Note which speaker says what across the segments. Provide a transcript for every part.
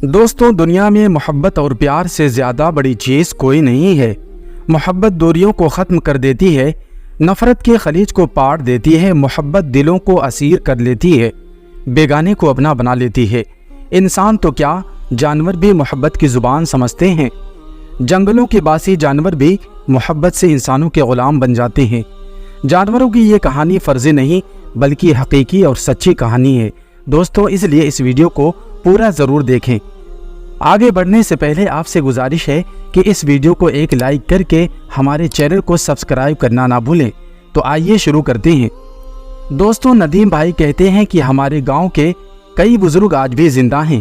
Speaker 1: دوستوں، دنیا میں محبت اور پیار سے زیادہ بڑی چیز کوئی نہیں ہے۔ محبت دوریوں کو ختم کر دیتی ہے، نفرت کے خلیج کو پاڑ دیتی ہے، محبت دلوں کو اسیر کر لیتی ہے، بیگانے کو اپنا بنا لیتی ہے۔ انسان تو کیا، جانور بھی محبت کی زبان سمجھتے ہیں۔ جنگلوں کے باسی جانور بھی محبت سے انسانوں کے غلام بن جاتے ہیں۔ جانوروں کی یہ کہانی فرضی نہیں بلکہ حقیقی اور سچی کہانی ہے۔ دوستوں، اس لیے اس ویڈیو کو پورا ضرور دیکھیں۔ آگے بڑھنے سے پہلے آپ سے گزارش ہے کہ اس ویڈیو کو ایک لائک کر کے ہمارے چینل کو سبسکرائب کرنا نہ بھولیں۔ تو آئیے شروع کرتے ہیں۔ دوستوں، ندیم بھائی کہتے ہیں کہ ہمارے گاؤں کے کئی بزرگ آج بھی زندہ ہیں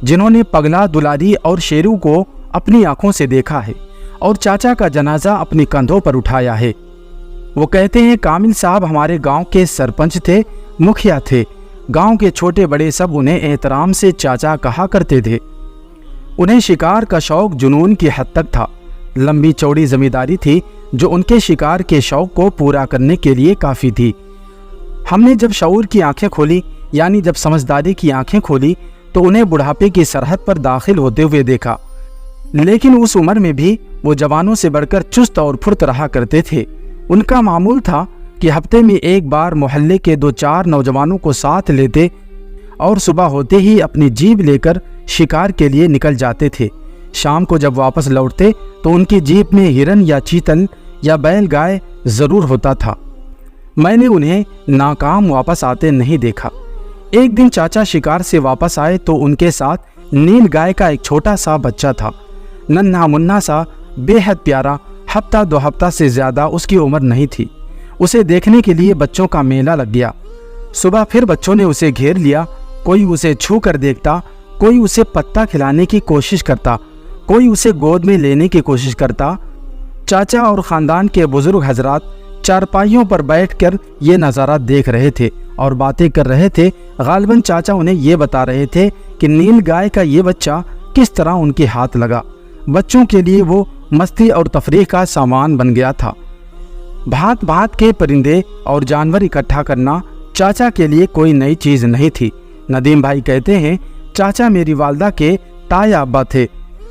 Speaker 1: جنہوں نے پگلا، دلاری اور شیرو کو اپنی آنکھوں سے دیکھا ہے اور چاچا کا جنازہ اپنے کندھوں پر اٹھایا ہے۔ وہ کہتے ہیں کامل صاحب ہمارے گاؤں کے سرپنچ تھے، مکھیا تھے۔ گاؤں کے چھوٹے بڑے سب انہیں احترام سے چاچا کہا کرتے تھے۔ انہیں شکار کا شوق جنون کی حد تک تھا۔ لمبی چوڑی زمینداری تھی جو ان کے شکار کے شوق کو پورا کرنے کے لیے کافی تھی۔ ہم نے جب شعور کی آنکھیں کھولی، یعنی جب سمجھداری کی آنکھیں کھولی، تو انہیں بڑھاپے کی سرحد پر داخل ہوتے ہوئے دیکھا، لیکن اس عمر میں بھی وہ جوانوں سے بڑھ کر چست اور پھرت رہا کرتے تھے۔ ان کا معمول تھا کہ ہفتے میں ایک بار محلے کے 2-4 نوجوانوں کو ساتھ لیتے اور صبح ہوتے ہی اپنی جیپ لے کر شکار کے لیے نکل جاتے تھے۔ شام کو جب واپس لوٹتے تو ان کی جیپ میں ہرن یا چیتل یا بیل گائے ضرور ہوتا تھا۔ میں نے انہیں ناکام واپس آتے نہیں دیکھا۔ ایک دن چاچا شکار سے واپس آئے تو ان کے ساتھ نیل گائے کا ایک چھوٹا سا بچہ تھا، ننھا منا سا، بے حد پیارا۔ ہفتہ 2 ہفتہ سے زیادہ اس کی عمر نہیں تھی۔ اسے دیکھنے کے لیے بچوں کا میلہ لگ گیا۔ صبح پھر بچوں نے اسے گھیر لیا۔ کوئی اسے چھو کر دیکھتا، کوئی اسے پتا کھلانے کی کوشش کرتا، کوئی اسے گود میں لینے کی کوشش کرتا۔ چاچا اور خاندان کے بزرگ حضرات چارپائیوں پر بیٹھ کر یہ نظارہ دیکھ رہے تھے اور باتیں کر رہے تھے۔ غالباً چاچا انہیں یہ بتا رہے تھے کہ نیل گائے کا یہ بچہ کس طرح ان کے ہاتھ لگا۔ بچوں کے لیے وہ مستی اور تفریح کا سامان بن گیا تھا۔ بھانت بھانت کے پرندے اور جانور اکٹھا کرنا چاچا کے لیے کوئی نئی چیز نہیں تھی۔ ندیم بھائی کہتے ہیں چاچا میری والدہ کے تایا ابا تھے۔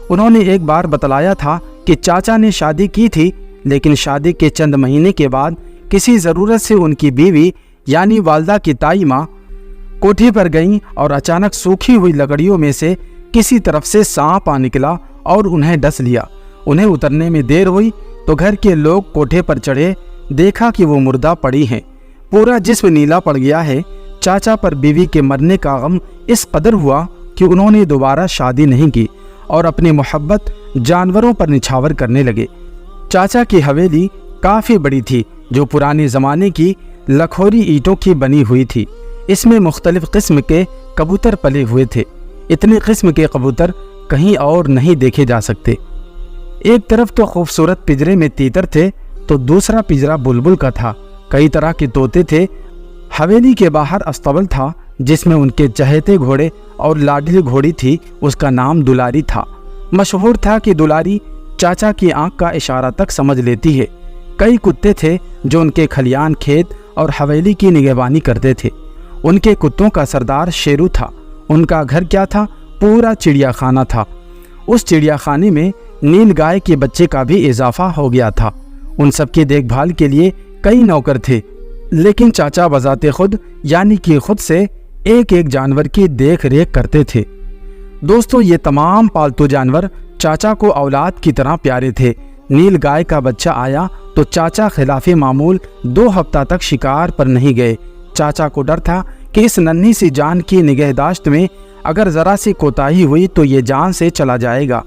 Speaker 1: انہوں نے ایک بار بتلایا تھا کہ چاچا نے شادی کی تھی، لیکن شادی کے چند مہینے کے بعد کسی ضرورت سے ان کی بیوی یعنی والدہ کی تائی ماں کوٹھی پر گئیں اور اچانک سوکھی ہوئی لکڑیوں میں سے کسی طرف سے سانپ آ نکلا اور انہیں ڈس لیا۔ انہیں اترنے میں دیر ہوئی تو گھر کے لوگ کوٹھے پر چڑھے، دیکھا کہ وہ مردہ پڑی ہیں، پورا جسم نیلا پڑ گیا ہے۔ چاچا پر بیوی کے مرنے کا غم اس قدر ہوا کہ انہوں نے دوبارہ شادی نہیں کی اور اپنی محبت جانوروں پر نچھاور کرنے لگے۔ چاچا کی حویلی کافی بڑی تھی جو پرانے زمانے کی لکھوری اینٹوں کی بنی ہوئی تھی۔ اس میں مختلف قسم کے کبوتر پلے ہوئے تھے۔ اتنے قسم کے کبوتر کہیں اور نہیں دیکھے جا سکتے۔ ایک طرف تو خوبصورت پجرے میں تیتر تھے تو دوسرا پجرا بلبل کا تھا۔ کئی طرح کے طوطے تھے۔ حویلی کے باہر استبل تھا جس میں ان کے چہیتے گھوڑے اور لاڈلی گھوڑی تھی، اس کا نام دلاری تھا۔ مشہور تھا کہ دلاری چاچا کی آنکھ کا اشارہ تک سمجھ لیتی ہے۔ کئی کتے تھے جو ان کے کھلیان، کھیت اور حویلی کی نگہبانی کرتے تھے۔ ان کے کتوں کا سردار شیرو تھا۔ ان کا گھر کیا تھا؟ پورا چڑیا خانہ تھا۔ اس چڑیا خانے میں نیل گائے کے بچے کا بھی اضافہ ہو گیا تھا۔ ان سب کی دیکھ بھال کے لیے کئی نوکر تھے، لیکن چاچا بذات خود یعنی کہ خود سے ایک ایک جانور کی دیکھ ریکھ کرتے تھے۔ دوستو، یہ تمام پالتو جانور چاچا کو اولاد کی طرح پیارے تھے۔ نیل گائے کا بچہ آیا تو چاچا خلاف معمول 2 ہفتہ تک شکار پر نہیں گئے۔ چاچا کو ڈر تھا کہ اس ننھی سی جان کی نگہداشت میں اگر ذرا سی کوتاہی ہوئی تو یہ جان سے چلا جائے گا۔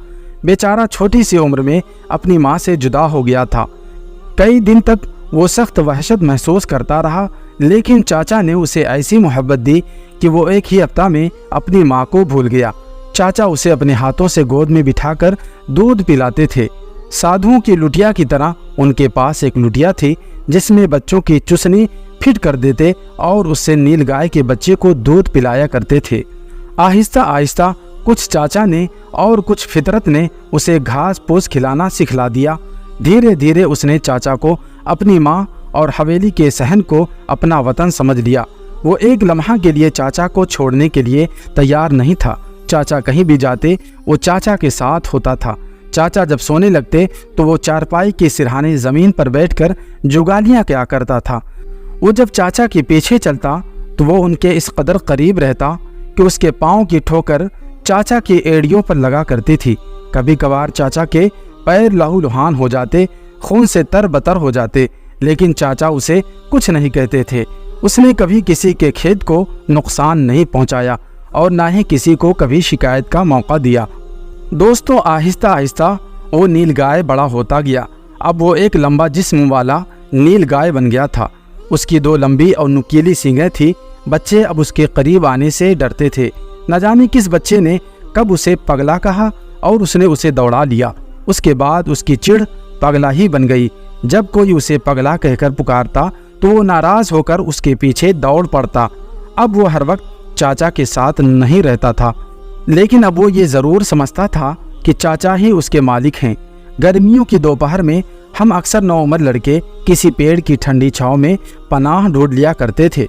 Speaker 1: بیچارہ چھوٹی سی عمر میں اپنی ماں سے جدا ہو گیا تھا۔ کئی دن تک وہ سخت وحشت محسوس کرتا رہا، لیکن چاچا نے اسے ایسی محبت دی کہ وہ ایک ہی ہفتہ میں اپنی ماں کو بھول گیا۔ چاچا اسے اپنے ہاتھوں سے گود میں بٹھا کر دودھ پلاتے تھے۔ سادھوؤں کی لٹیا کی طرح ان کے پاس ایک لٹیا تھی جس میں بچوں کی چسنی پھٹ کر دیتے اور اس سے نیل گائے کے بچے کو دودھ پلایا کرتے تھے۔ آہستہ آہستہ کچھ چاچا نے اور کچھ فطرت نے اسے گھاس پوس کھلانا سکھلا دیا۔ دھیرے دھیرے اس نے چاچا کو، اپنی ماں اور حویلی کے صحن کو اپنا وطن سمجھ لیا۔ وہ ایک لمحہ کے لیے چاچا کو چھوڑنے کے لیے تیار نہیں تھا۔ चाचा कहीं भी जाते वो चाचा के साथ होता था। चाचा जब सोने लगते तो वो चारपाई के सिरहाने ज़मीन पर बैठकर जुगालियाँ क्या करता था। वो जब चाचा के पीछे चलता तो वो उनके इस कदर करीब रहता कि उसके पाँव की ठोकर चाचा की एड़ियों पर लगा करती थी। कभी कभार चाचा के पैर लहूलुहान हो जाते, खून से तरबतर हो जाते, लेकिन चाचा उसे कुछ नहीं कहते थे। उसने कभी किसी के खेत को नुकसान नहीं पहुंचाया और ना ही किसी को कभी शिकायत का मौका दिया। दोस्तों, आहिस्ता आहिस्ता वो नीलगाय बड़ा होता गया। अब वो एक लंबा जिस्म वाला नीलगाय बन गया था। उसकी 2 लंबी और नुकीली सींगें थी। बच्चे अब उसके करीब आने से डरते थे। न जाने किस बच्चे ने कब उसे पगला कहा और उसने उसे दौड़ा लिया। उसके बाद उसकी चिढ़ पगला ही बन गई। जब कोई उसे पगला कहकर पुकारता तो वो नाराज़ होकर उसके पीछे दौड़ पड़ता। अब वो हर वक्त चाचा के साथ नहीं रहता था, लेकिन अब वो ये ज़रूर समझता था कि चाचा ही उसके मालिक हैं। गर्मियों की दोपहर में हम अक्सर नौउम्र लड़के किसी पेड़ की ठंडी छाँव में पनाह ढूंढ लिया करते थे।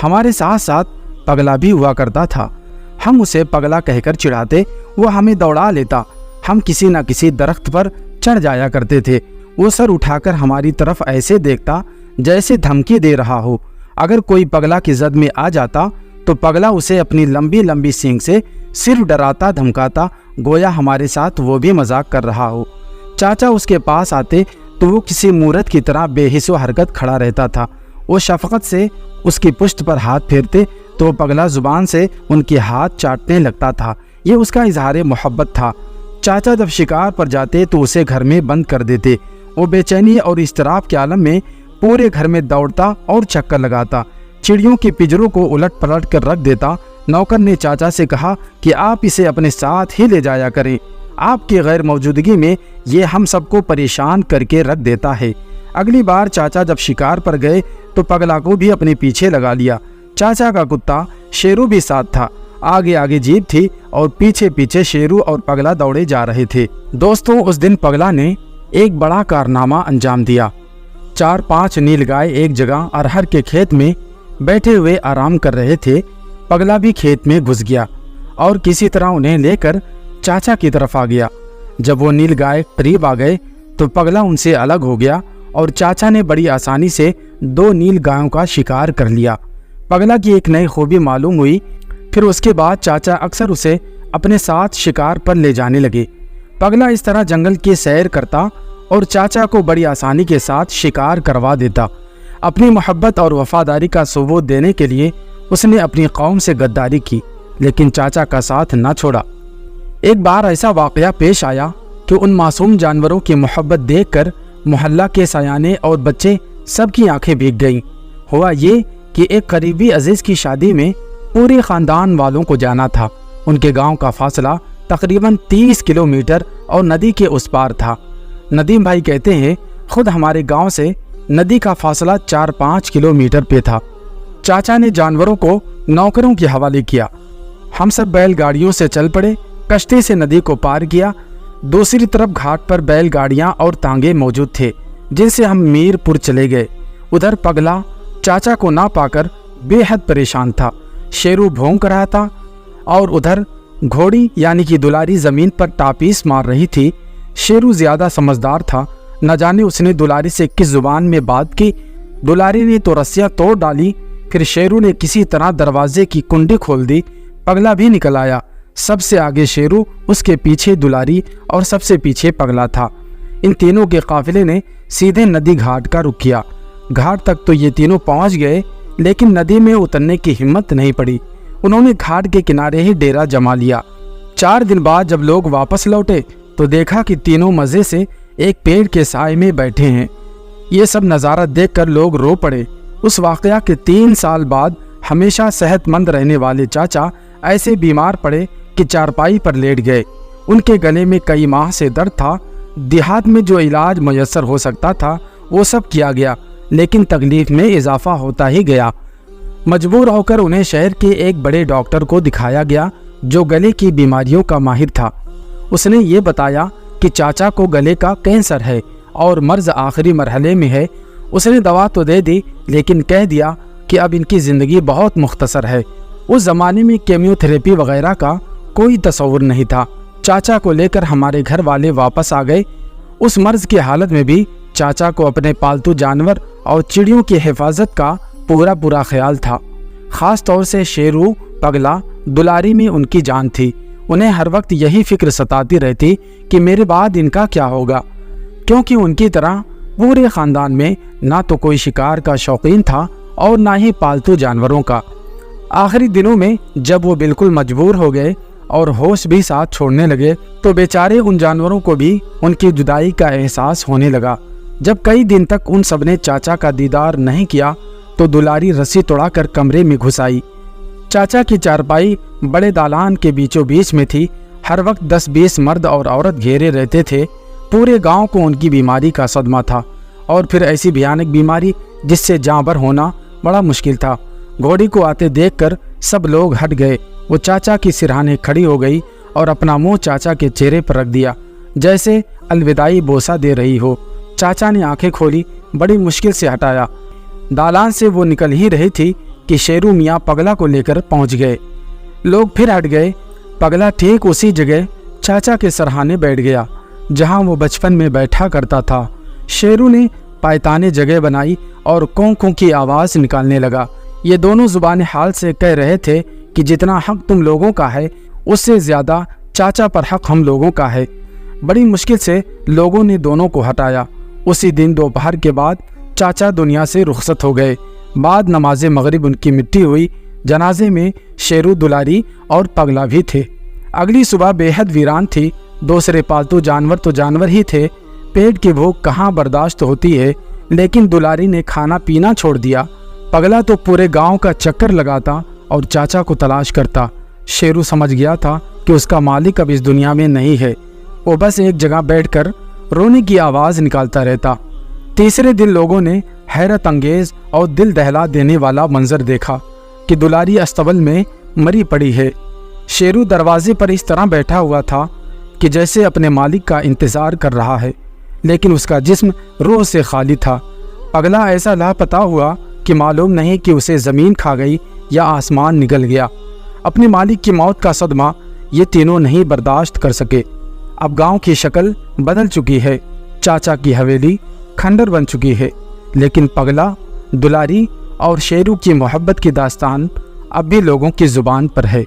Speaker 1: हमारे साथ साथ पगला भी हुआ करता था। हम उसे पगला कहकर चिढ़ाते, वो हमें दौड़ा लेता। हम किसी न किसी दरख्त पर चढ़ जाया करते थे। वो सर उठाकर हमारी तरफ ऐसे देखता जैसे धमकी दे रहा हो। अगर कोई पगला की जद में आ जाता तो पगला उसे अपनी लंबी लंबी सींग से सिर्फ डराता धमकाता, गोया हमारे साथ वो भी मजाक कर रहा हो। चाचा उसके पास आते तो वो किसी मूरत की तरह बेहिस्सो हरकत खड़ा रहता था। वो शफकत से उसकी पुश्त पर हाथ फेरते तो पगला जुबान से उनके हाथ चाटने लगता था। ये उसका इजहार मोहब्बत था। चाचा जब शिकार पर जाते तो उसे घर में बंद कर देते। वो बेचैनी और इस्तराब के आलम में पूरे घर में दौड़ता और चक्कर लगाता। चिड़ियों के पिंजरों को उलट पलट कर रख देता। नौकर ने चाचा से कहा कि आप इसे अपने साथ ही ले जाया करें, आपकी गैर मौजूदगी में ये हम सबको परेशान करके रख देता है। अगली बार चाचा जब शिकार पर गए तो पगला को भी अपने पीछे लगा लिया। चाचा का कुत्ता शेरू भी साथ था। आगे आगे जीप थी और पीछे पीछे शेरू और पगला दौड़े जा रहे थे। दोस्तों, उस दिन पगला ने एक बड़ा कारनामा अंजाम दिया। 4-5 नीलगाय एक जगह अरहर के खेत में बैठे हुए आराम कर रहे थे। पगला भी खेत में घुस गया और किसी तरह उन्हें लेकर चाचा की तरफ आ गया। जब वो नीलगाय करीब आ गए तो पगला उनसे अलग हो गया और चाचा ने बड़ी आसानी से 2 नीलगायों का शिकार कर लिया। पगला की एक नई खूबी मालूम हुई। फिर उसके बाद चाचा अक्सर उसे अपने साथ शिकार पर ले जाने लगे। पगला इस तरह जंगल की सैर करता और चाचा को बड़ी आसानी के साथ शिकार करवा देता। अपनी मोहब्बत और वफादारी का सबूत देने के लिए उसने अपनी कौम से गद्दारी की, लेकिन चाचा का साथ न छोड़ा। एक बार ऐसा वाक़या पेश आया कि उन मासूम जानवरों की मोहब्बत देखकर मोहल्ला के सयाने और बच्चे सबकी आंखें भीग गईं। हुआ ये कि एक करीबी अजीज़ की शादी में पूरे ख़ानदान वालों को जाना था। उनके गांव का फासला तकरीबन 30 किलोमीटर और नदी के उस पार था। नदीम भाई कहते हैं, खुद हमारे गांव से नदी का फासला 4-5 किलोमीटर पे था। चाचा ने जानवरों को नौकरों के हवाले किया। हम सब बैलगाड़ियों से चल पड़े। कश्ती से नदी को पार किया। दूसरी तरफ घाट पर बैलगाड़ियां और तांगे मौजूद थे, जिनसे हम मीरपुर चले गए। उधर पगला चाचा को ना पाकर बेहद परेशान था। शेरू भौंक रहा था और उधर घोड़ी यानी कि दुलारी ज़मीन पर टापीस मार रही थी। शेरू ज़्यादा समझदार था। न जाने उसने दुलारी से किस जुबान में बात की। दुलारी ने तो रस्सियाँ तोड़ डाली। फिर शेरू ने किसी तरह दरवाजे की कुंडी खोल दी। पगला भी निकल आया। सबसे आगे शेरू, उसके पीछे दुलारी और सबसे पीछे पगला था। इन तीनों के काफिले ने सीधे नदी घाट का रुख किया। घाट तक तो ये तीनों पहुंच गए, लेकिन नदी में उतरने की हिम्मत नहीं पड़ी। उन्होंने घाट के किनारे ही डेरा जमा लिया। 4 दिन बाद जब लोग वापस लौटे तो देखा कि तीनों मज़े से एक पेड़ के साए में बैठे हैं। ये सब नज़ारा देखकर लोग रो पड़े। उस वाक़या के 3 साल बाद हमेशा सेहतमंद रहने वाले चाचा ऐसे बीमार पड़े कि चारपाई पर लेट गए। उनके गले में कई माह से दर्द था। देहात में जो इलाज मुयस्सर हो सकता था वो सब किया गया, लेकिन तकलीफ में इजाफा होता ही गया। मजबूर होकर उन्हें शहर के एक बड़े डॉक्टर को दिखाया गया जो गले की बीमारियों का माहिर था। उसने ये बताया कि चाचा को गले का कैंसर है और मर्ज आखिरी मरहले में है। उसने दवा तो दे दी, लेकिन कह दिया कि अब इनकी ज़िंदगी बहुत मुख्तसर है। उस ज़माने में केमियोथेरेपी वगैरह का कोई तस्वुर नहीं था। चाचा को लेकर हमारे घर वाले वापस आ गए। उस मर्ज की हालत में भी चाचा को अपने पालतू जानवर और चिड़ियों की हिफाजत का पूरा ख्याल था। ख़ास तौर से शेरू, पगला, दुलारी में उनकी जान थी। उन्हें हर वक्त यही फिक्र सताती रहती कि मेरे बाद इनका क्या होगा, क्योंकि उनकी तरह पूरे ख़ानदान में ना तो कोई शिकार का शौकीन था और ना ही पालतू जानवरों का। आखिरी दिनों में जब वो बिल्कुल मजबूर हो गए और होश भी साथ छोड़ने लगे तो बेचारे उन जानवरों को भी उनकी जुदाई का एहसास होने लगा। जब कई दिन तक उन सब ने चाचा का दीदार नहीं किया तो दुलारी रस्सी तोड़ाकर कमरे में घुस आई। चाचा की चारपाई बड़े दालान के बीचों बीच में थी। हर वक्त 10-20 मर्द और औरत घेरे रहते थे। पूरे गांव को उनकी बीमारी का सदमा था, और फिर ऐसी भयानक बीमारी जिससे जाँबर होना बड़ा मुश्किल था। घोड़ी को आते देखकर सब लोग हट गए। वो चाचा की सिरहाने खड़ी हो गई और अपना मुंह चाचा के चेहरे पर रख दिया, जैसे अलविदाई बोसा दे रही हो। चाचा ने आंखें खोली, बड़ी मुश्किल से हटाया। दालान से वो निकल ही रही थी कि शेरू मियाँ पगला को लेकर पहुंच गए। लोग फिर हट गए। पगला ठीक उसी जगह चाचा के सरहाने बैठ गया जहां वो बचपन में बैठा करता था। शेरू ने पायताने जगह बनाई और कों कों की आवाज़ निकालने लगा। ये दोनों ज़ुबान हाल से कह रहे थे कि जितना हक तुम लोगों का है उससे ज़्यादा चाचा पर हक हम लोगों का है। बड़ी मुश्किल से लोगों ने दोनों को हटाया। उसी दिन दोपहर के बाद चाचा दुनिया से रुखसत हो गए। बाद नमाज मगरिब उनकी मिट्टी हुई। जनाजे में शेरू, दुलारी और पगला भी थे। अगली सुबह बेहद वीरान थी। दूसरे पालतू जानवर तो जानवर ही थे। पेट की भूख कहाँ बर्दाश्त होती है, लेकिन दुलारी ने खाना पीना छोड़ दिया। पगला तो पूरे गांव का चक्कर लगाता और चाचा को तलाश करता। शेरू समझ गया था कि उसका मालिक अब इस दुनिया में नहीं है। वो बस एक जगह बैठकर रोने की आवाज़ निकालता रहता। तीसरे दिन लोगों ने हैरत अंगेज और दिल दहला देने वाला मंजर देखा कि दुलारी अस्तबल में मरी पड़ी है। शेरू दरवाजे पर इस तरह बैठा हुआ था कि जैसे अपने मालिक का इंतज़ार कर रहा है, लेकिन उसका जिस्म रूह से खाली था। पगला ऐसा लापता हुआ कि मालूम नहीं कि उसे ज़मीन खा गई या आसमान निगल गया। अपने मालिक की मौत का सदमा ये तीनों नहीं बर्दाश्त कर सके। अब गांव की शक्ल बदल चुकी है। चाचा की हवेली खंडर बन चुकी है, लेकिन पगला, दुलारी और शेरू की मोहब्बत की दास्तान अब भी लोगों की ज़ुबान पर है।